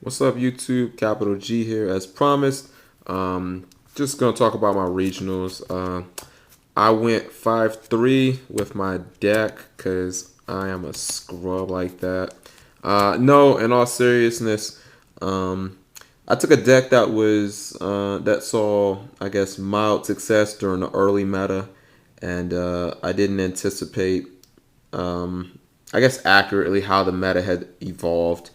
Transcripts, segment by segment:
What's up, YouTube? Capital G here, as promised. Just gonna talk about my regionals. I went 5-3 with my deck because I am a scrub like that. No, in all seriousness, I took a deck that was that saw, I guess, mild success during the early meta, and I didn't anticipate, I guess, accurately how the meta had evolved,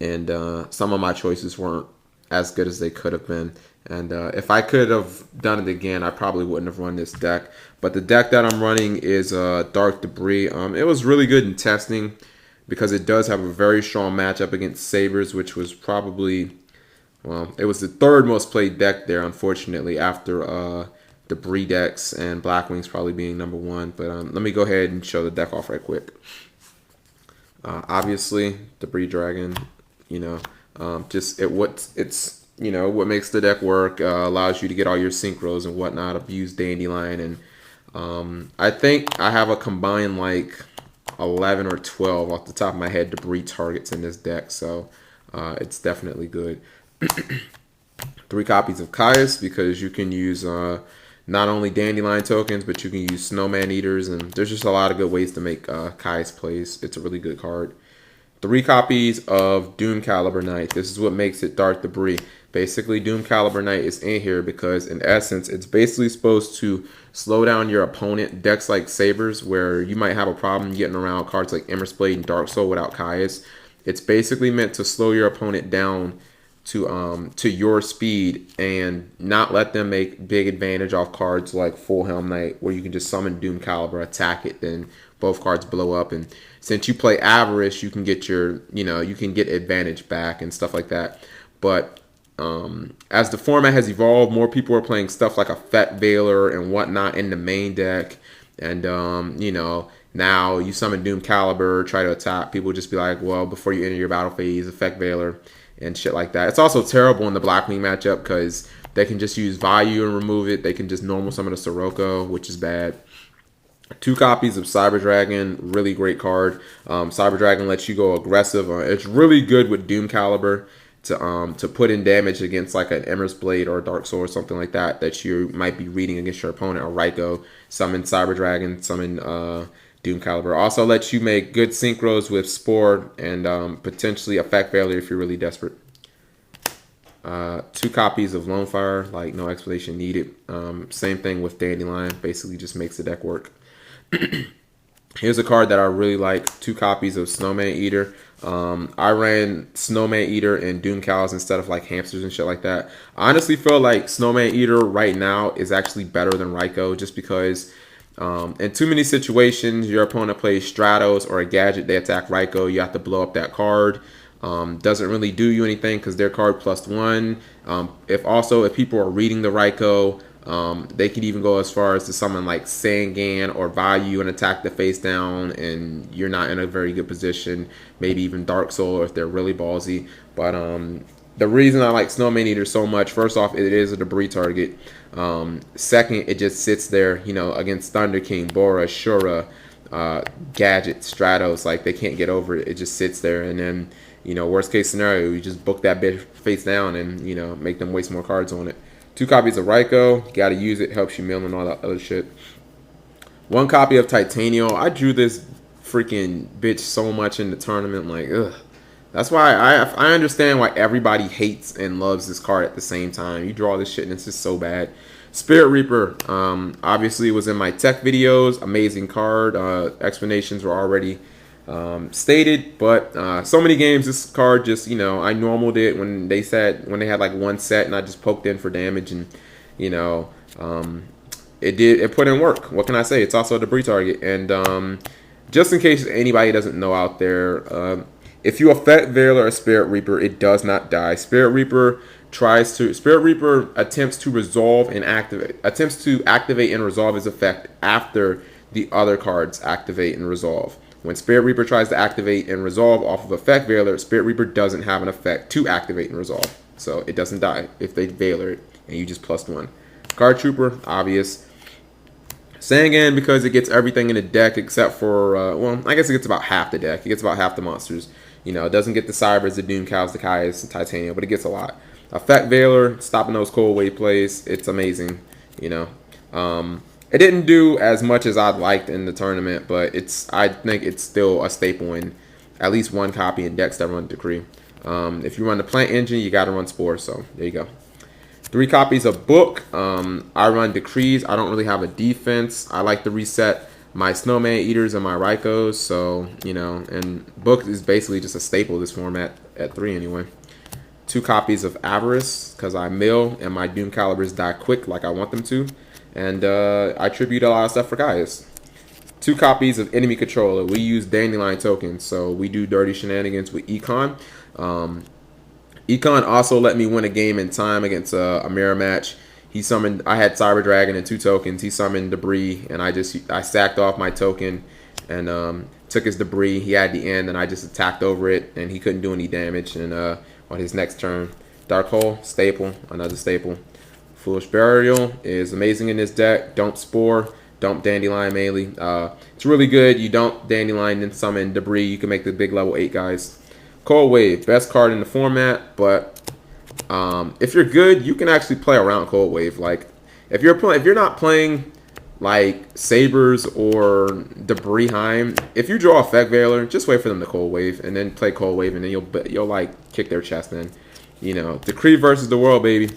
and some of my choices weren't as good as they could have been. And if I could have done it again, I probably wouldn't have run this deck. But the deck that I'm running is Dark Debris. It was really good in testing because it does have a very strong matchup against Sabres, which was probably, well, it was the third most played deck there, unfortunately, after Debris decks and Blackwings probably being number one. But let me go ahead and show the deck off right quick. Obviously, Debris Dragon, just it's what makes the deck work, allows you to get all your synchros and whatnot, abuse Dandelion, and I think I have a combined like 11 or 12 off the top of my head Debris targets in this deck, so it's definitely good. 3 copies of Caius because you can use not only Dandelion tokens, but you can use Snowman Eaters, and there's just a lot of good ways to make Caius plays. It's a really good card. 3 copies of Doom Caliber Knight. This is what makes it Dark Debris. Basically, Doom Caliber Knight is in here because, in essence, it's basically supposed to slow down your opponent. Decks like Sabres, where you might have a problem getting around cards like Ember's Blade and Dark Soul without Caius. It's basically meant to slow your opponent down to your speed and not let them make big advantage off cards like Full Helm Knight, where you can just summon Doom Caliber, attack it, then both cards blow up. And since you play Avarice, you can get you can get advantage back and stuff like that. But as the format has evolved, more people are playing stuff like a Fett Veiler and whatnot in the main deck. And, now you summon Doom Caliber, try to attack. People just be like, well, before you enter your battle phase, Effect Veiler and shit like that. It's also terrible in the Blackwing matchup because they can just use Value and remove it. They can just normal summon a Sirocco, which is bad. 2 copies of Cyber Dragon, really great card. Cyber Dragon lets you go aggressive. It's really good with Doom Caliber to put in damage against like an Ember's Blade or a Dark Soul or something like that you might be reading against your opponent. Or Ryko, summon Cyber Dragon, summon Doom Caliber. Also lets you make good synchros with Spore and potentially Effect Failure if you're really desperate. 2 copies of Lone Fire, like no explanation needed. Same thing with Dandelion, basically just makes the deck work. Here's a card that I really like. 2 copies of Snowman Eater. I ran Snowman Eater and Doom Cows instead of like hamsters and shit like that. I honestly feel like Snowman Eater right now is actually better than Ryko, just because in too many situations your opponent plays Stratos or a gadget, they attack Ryko, you have to blow up that card. Doesn't really do you anything because their card +1. If people are reading the Ryko, they can even go as far as to summon like Sangan or Value and attack the face down, and you're not in a very good position. Maybe even Dark Soul if they're really ballsy. But the reason I like Snowman Eater so much, first off, it is a Debris target. Second, it just sits there, against Thunder King, Bora, Shura, Gadget, Stratos. Like, they can't get over it. It just sits there, and then, worst case scenario, you just book that bitch face down and, make them waste more cards on it. 2 copies of Ryko, you gotta use it, helps you mill and all that other shit. 1 copy of Titanium. I drew this freaking bitch so much in the tournament, like, ugh. That's why I understand why everybody hates and loves this card at the same time. You draw this shit and it's just so bad. Spirit Reaper, obviously was in my tech videos. Amazing card. Explanations were already stated, but so many games this card just, I normaled it when they had like 1 set, and I just poked in for damage, and it put in work. What can I say? It's also a Debris target. And just in case anybody doesn't know out there, if you affect Veiler or Spirit Reaper, it does not die. Spirit Reaper attempts to activate and resolve his effect after the other cards activate and resolve. When Spirit Reaper tries to activate and resolve off of Effect Veiler, Spirit Reaper doesn't have an effect to activate and resolve. So it doesn't die if they Veiler it and you just +1. Card Trooper, obvious. Sangan, because it gets everything in the deck except for, well, I guess it gets about half the deck. It gets about half the monsters. You know, it doesn't get the Cybers, the Doom Cows, the Kai's, the Titanium, but it gets a lot. Effect Veiler, stopping those cold wave plays, it's amazing. You know, it didn't do as much as I'd liked in the tournament, but I think it's still a staple in at least one copy in decks that run Decree. If you run the Plant Engine, you got to run Spore, so there you go. 3 copies of Book. I run Decrees. I don't really have a defense. I like to reset my Snowman Eaters and my Raikos, so, you know, and Book is basically just a staple of this format at 3 anyway. 2 copies of Avarice, because I mill and my Doom Calibers die quick like I want them to. And I tribute a lot of stuff for Gaius. 2 copies of Enemy Controller. We use Dandelion tokens, so we do dirty shenanigans with Econ. Econ also let me win a game in time against a mirror match. He summoned, I had Cyber Dragon and 2 tokens. He summoned Debris, and I sacked off my token and took his Debris. He had the end, and I just attacked over it, and he couldn't do any damage. And on his next turn, Dark Hole, staple, another staple. Foolish Burial is amazing in this deck. Don't Spore, don't Dandelion mainly. It's really good. You don't Dandelion and summon Debris. You can make the big level 8 guys. Cold Wave, best card in the format, but if you're good, you can actually play around Cold Wave. Like if you're not playing like Sabers or Debrisheim, if you draw Effect Veiler, just wait for them to Cold Wave and then play Cold Wave, and then you'll like kick their chest in. You know, Decree versus the world, baby.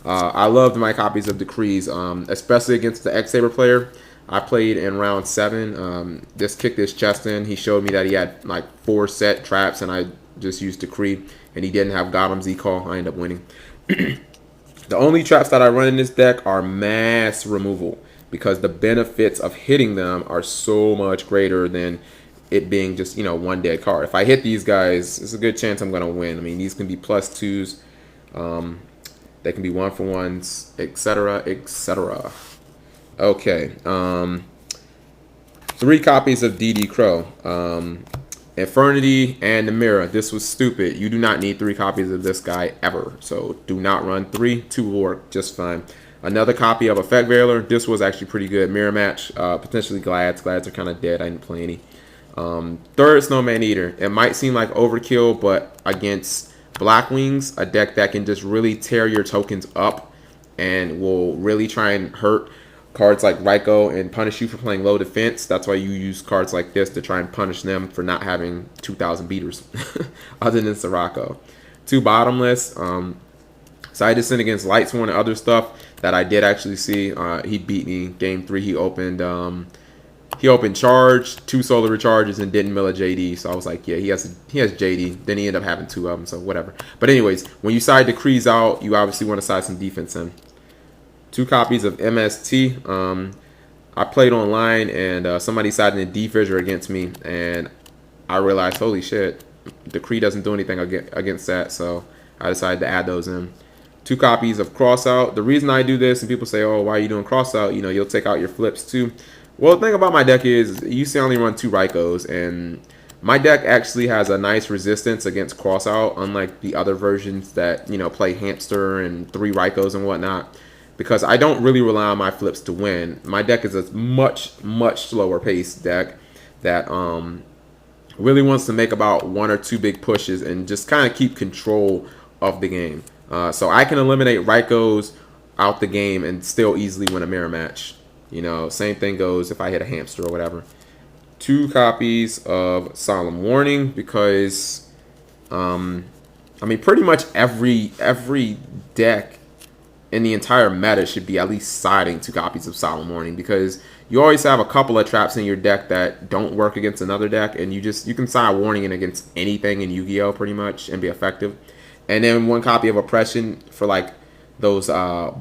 I loved my copies of Decrees, especially against the X-Saber player. I played in round 7. Just kicked his chest in. He showed me that he had like 4 set traps, and I just used Decree, and he didn't have Gotham's E-Call. I ended up winning. The only traps that I run in this deck are mass removal, because the benefits of hitting them are so much greater than it being just, you know, one dead card. If I hit these guys, it's a good chance I'm going to win. I mean, these can be +2s. They can be 1-for-1s, etc., etc. Okay. 3 copies of DD Crow. Infernity and the Mirror. This was stupid. You do not need 3 copies of this guy ever. So do not run 3. 2 will work just fine. Another copy of Effect Veiler. This was actually pretty good. Mirror match. Potentially Glads. Glads are kind of dead. I didn't play any. 3rd Snowman Eater. It might seem like overkill, but against Black Wings, a deck that can just really tear your tokens up and will really try and hurt cards like Raiko and punish you for playing low defense. That's why you use cards like this to try and punish them for not having 2,000 beaters other than Sirocco. 2 Bottomless. Side Descent against Lightsworn and other stuff that I did actually see. He beat me. Game 3, he opened Charge, 2 Solar Recharges, and didn't mill a JD. So I was like, yeah, he has JD. Then he ended up having 2 of them, so whatever. But anyways, when you side Decrees out, you obviously want to side some defense in. 2 copies of MST. I played online, and somebody sided a D-Fissure against me, and I realized, holy shit, Decree doesn't do anything against that, so I decided to add those in. 2 copies of Crossout. The reason I do this, and people say, oh, why are you doing Crossout? You know, you'll take out your flips too. Well, the thing about my deck is, you see I only run 2 Raikos, and my deck actually has a nice resistance against Crossout, unlike the other versions that, you know, play Hamster and 3 Raikos and whatnot, because I don't really rely on my flips to win. My deck is a much, much slower paced deck that really wants to make about 1 or 2 big pushes and just kind of keep control of the game. So I can eliminate Raikos out the game and still easily win a mirror match. You know, same thing goes if I hit a Hamster or whatever. 2 copies of Solemn Warning, because I mean, pretty much every deck in the entire meta should be at least siding 2 copies of Solemn Warning, because you always have a couple of traps in your deck that don't work against another deck, and you can side Warning in against anything in Yu-Gi-Oh! Pretty much and be effective. And then 1 copy of Oppression for like those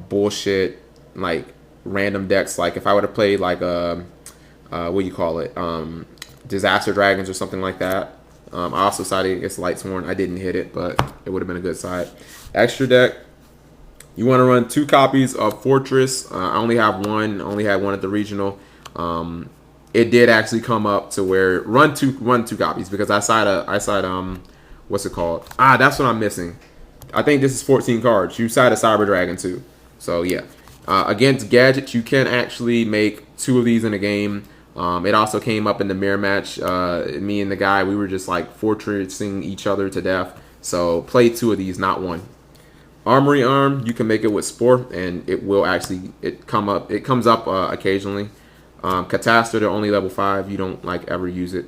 bullshit like random decks. Like if I would have played like what do you call it, Disaster Dragons or something like that. I also sided against Lightsworn. I didn't hit it, but it would have been a good side. Extra deck. You want to run 2 copies of Fortress. I only have 1. Only had 1 at the regional. It did actually come up to where run two copies, because I side what's it called? That's what I'm missing. I think this is 14 cards. You side a Cyber Dragon too. So yeah. Against Gadgets, you can actually make 2 of these in a game. It also came up in the mirror match. Me and the guy, we were just like fortressing each other to death. So play 2 of these, not 1. Armory Arm, you can make it with Spore, and it will actually it comes up occasionally. Catastor, they're only level 5. You don't like ever use it.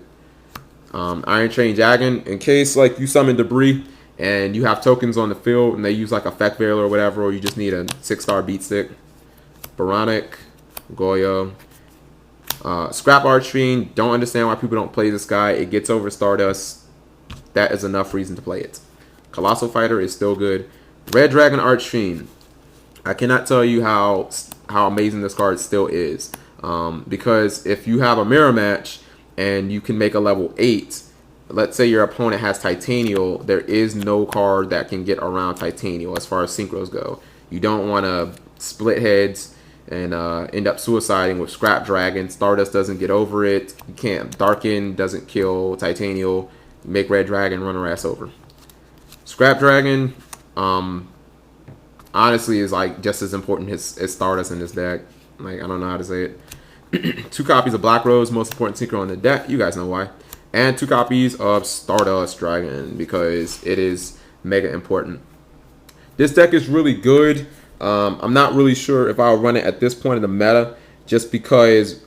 Iron Chain Dragon, in case like you summon debris and you have tokens on the field and they use like Effect Veil or whatever, or you just need a 6-star beat stick. Baronic, Goyo. Scrap Archfiend, don't understand why people don't play this guy. It gets over Stardust. That is enough reason to play it. Colossal Fighter is still good. Red Dragon Archfiend. I cannot tell you how amazing this card still is. Because if you have a mirror match and you can make a level 8, let's say your opponent has Titanial, there is no card that can get around Titanial as far as synchros go. You don't want to split heads and end up suiciding with Scrap Dragon. Stardust doesn't get over it. You can't. Darken doesn't kill Titanial. Make Red Dragon run her ass over. Scrap Dragon, honestly, is like just as important as Stardust in this deck. Like, I don't know how to say it. 2 copies of Black Rose, most important synchro on the deck. You guys know why. And 2 copies of Stardust Dragon because it is mega important. This deck is really good. I'm not really sure if I'll run it at this point in the meta, just because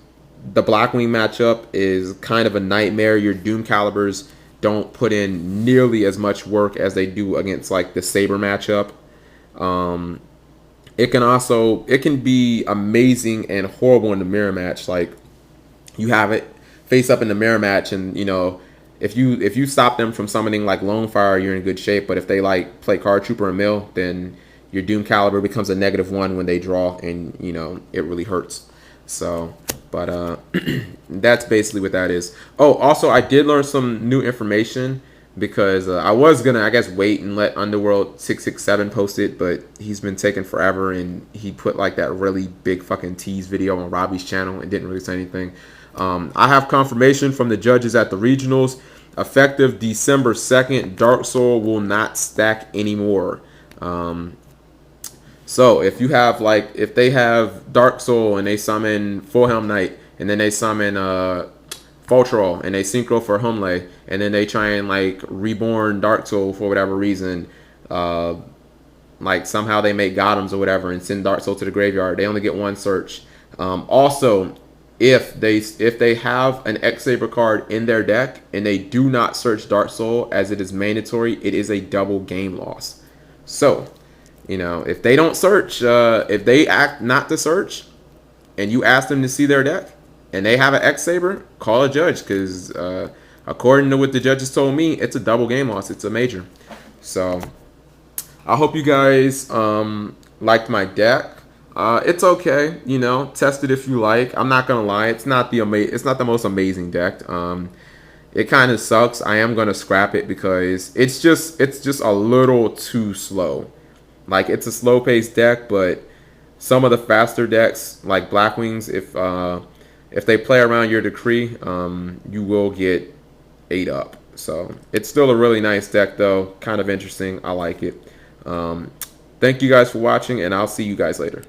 the Blackwing matchup is kind of a nightmare. Your Doom Calibers don't put in nearly as much work as they do against like the Saber matchup. It can be amazing and horrible in the mirror match. Like, you have it face up in the mirror match, and you know, if you stop them from summoning like Lone Fire, you're in good shape. But if they like play Card Trooper and Mill, then your Doom Caliber becomes a -1 when they draw, and you know, it really hurts. So, but that's basically what that is. Oh, also I did learn some new information, because I was gonna, I guess, wait and let Underworld 667 post it, but he's been taking forever, and he put like that really big fucking tease video on Robbie's channel and didn't really say anything. I have confirmation from the judges at the regionals. Effective December 2nd, Dark Soul will not stack anymore. So if you have like, if they have Dark Soul and they summon Full Helm Knight, and then they summon Fultrol and they synchro for Humley, and then they try and like reborn Dark Soul for whatever reason, like somehow they make Gothams or whatever and send Dark Soul to the graveyard, they only get 1 search. Also, if they have an X-Saber card in their deck and they do not search Dark Soul as it is mandatory, it is a double game loss. So, you know, if they don't search, if they act not to search and you ask them to see their deck and they have an X-Saber, call a judge, because according to what the judges told me, it's a double game loss. It's a major. So I hope you guys liked my deck. It's okay, you know, test it if you like. I'm not gonna lie, it's not the most amazing deck. It kind of sucks. I am gonna scrap it because it's just a little too slow. Like, it's a slow paced deck, but some of the faster decks like Blackwings, if they play around your decree, you will get 8 up. So it's still a really nice deck though, kind of interesting. I like it. Thank you guys for watching, and I'll see you guys later.